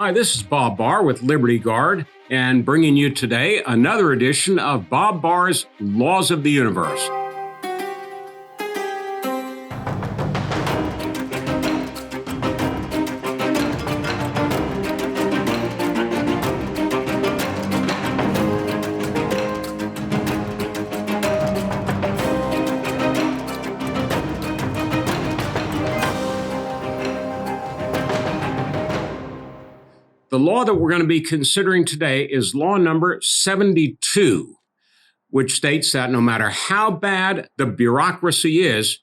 Hi, this is Bob Barr with Liberty Guard and bringing you today another edition of Bob Barr's Laws of the Universe. The law that we're going to be considering today is law number 72, which states that no matter how bad the bureaucracy is,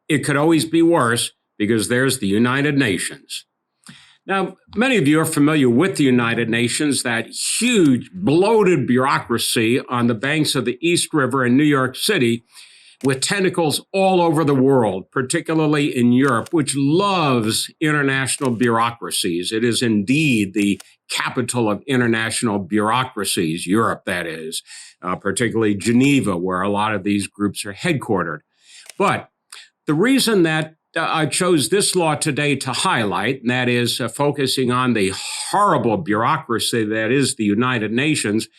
it could always be worse because there's the United Nations. Now, many of you are familiar with the United Nations, that huge, bloated bureaucracy on the banks of the East River in New York City, with tentacles all over the world, particularly in Europe, which loves international bureaucracies. It is indeed the capital of international bureaucracies, Europe, that is, particularly Geneva, where a lot of these groups are headquartered. But the reason that I chose this law today to highlight, and that is focusing on the horrible bureaucracy that is the United Nations,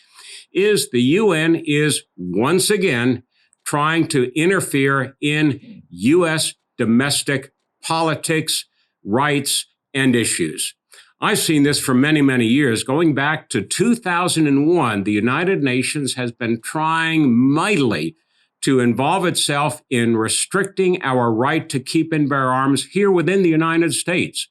is the UN is once again trying to interfere in U.S. domestic politics, rights, and issues. I've seen this for many, many years. Going back to 2001, the United Nations has been trying mightily to involve itself in restricting our right to keep and bear arms here within the United States.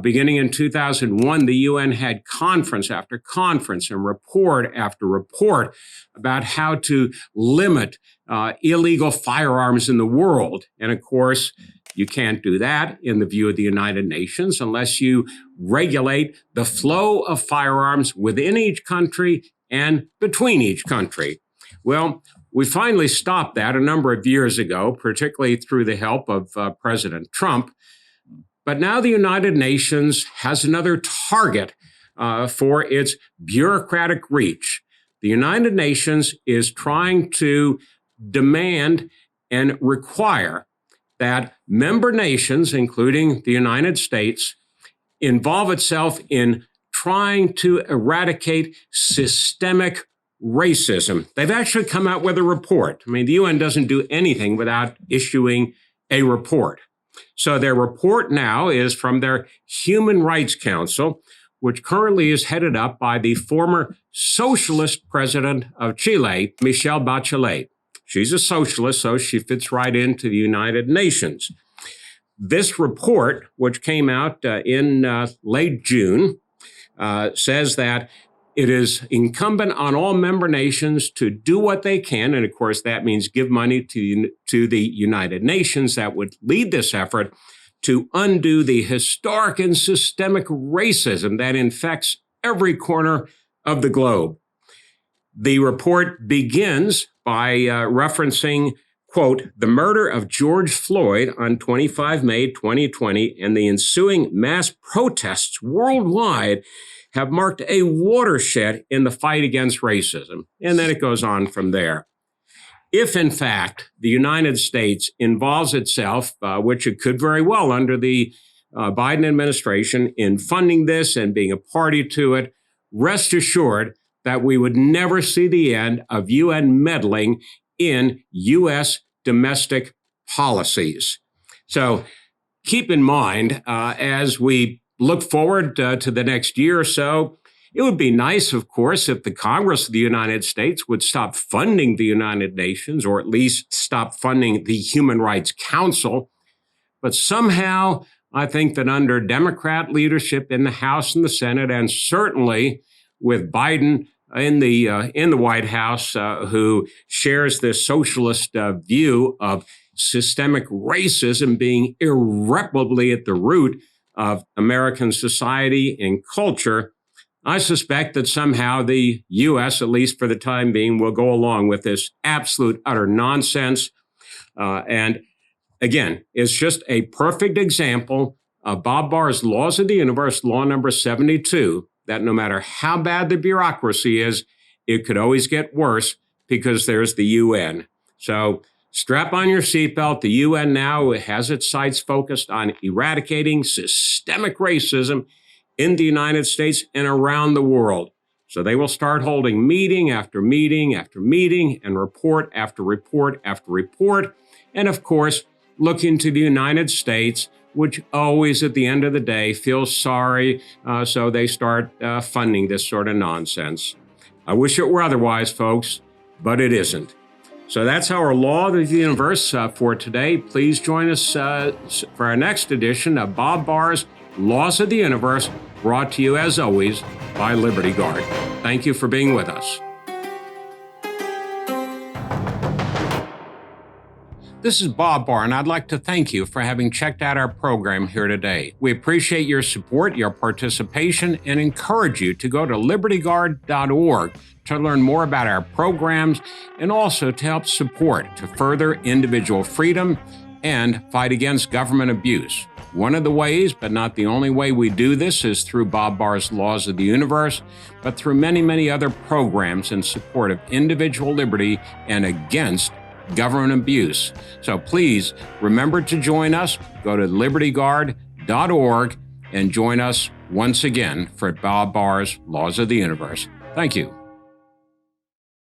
Beginning in 2001, the UN had conference after conference and report after report about how to limit illegal firearms in the world. And of course, you can't do that in the view of the United Nations unless you regulate the flow of firearms within each country and between each country. Well, we finally stopped that a number of years ago, particularly through the help of President Trump. But now the United Nations has another target for its bureaucratic reach. The United Nations is trying to demand and require that member nations, including the United States, involve itself in trying to eradicate systemic racism. They've actually come out with a report. I mean, the UN doesn't do anything without issuing a report. So their report now is from their Human Rights Council, which currently is headed up by the former socialist president of Chile, Michelle Bachelet. She's a socialist, so she fits right into the United Nations. This report, which came out in late June, says that it is incumbent on all member nations to do what they can, and of course that means give money to the United Nations that would lead this effort to undo the historic and systemic racism that infects every corner of the globe. The report begins by referencing, quote, the murder of George Floyd on 25 May 2020 and the ensuing mass protests worldwide have marked a watershed in the fight against racism. And then it goes on from there. If, in fact, the United States involves itself, which it could very well under the Biden administration, in funding this and being a party to it, rest assured that we would never see the end of UN meddling in U.S. domestic policies. So keep in mind, as we look forward to the next year or so, it would be nice, of course, if the Congress of the United States would stop funding the United Nations, or at least stop funding the Human Rights Council. But somehow, I think that under Democrat leadership in the House and the Senate, and certainly with Biden in the White House, who shares this socialist view of systemic racism being irreparably at the root of American society and culture, I suspect that somehow the U.S., at least for the time being, will go along with this absolute utter nonsense. And again, it's just a perfect example of Bob Barr's Laws of the Universe, law number 72, that no matter how bad the bureaucracy is, it could always get worse because there's the UN. So strap on your seatbelt. The UN now has its sights focused on eradicating systemic racism in the United States and around the world. So they will start holding meeting after meeting after meeting and report after report after report. And of course, looking to the United States, which always at the end of the day feels sorry. So they start funding this sort of nonsense. I wish it were otherwise, folks, but it isn't. So that's our Law of the Universe for today. Please join us for our next edition of Bob Barr's Laws of the Universe, brought to you, as always, by Liberty Guard. Thank you for being with us. This is Bob Barr, and I'd like to thank you for having checked out our program here today. We appreciate your support, your participation, and encourage you to go to libertyguard.org to learn more about our programs and also to help support to further individual freedom and fight against government abuse. One of the ways, but not the only way we do this, is through Bob Barr's Laws of the Universe, but through many, many other programs in support of individual liberty and against government abuse. So please remember to join us. Go to libertyguard.org and join us once again for Bob Barr's Laws of the Universe. Thank you.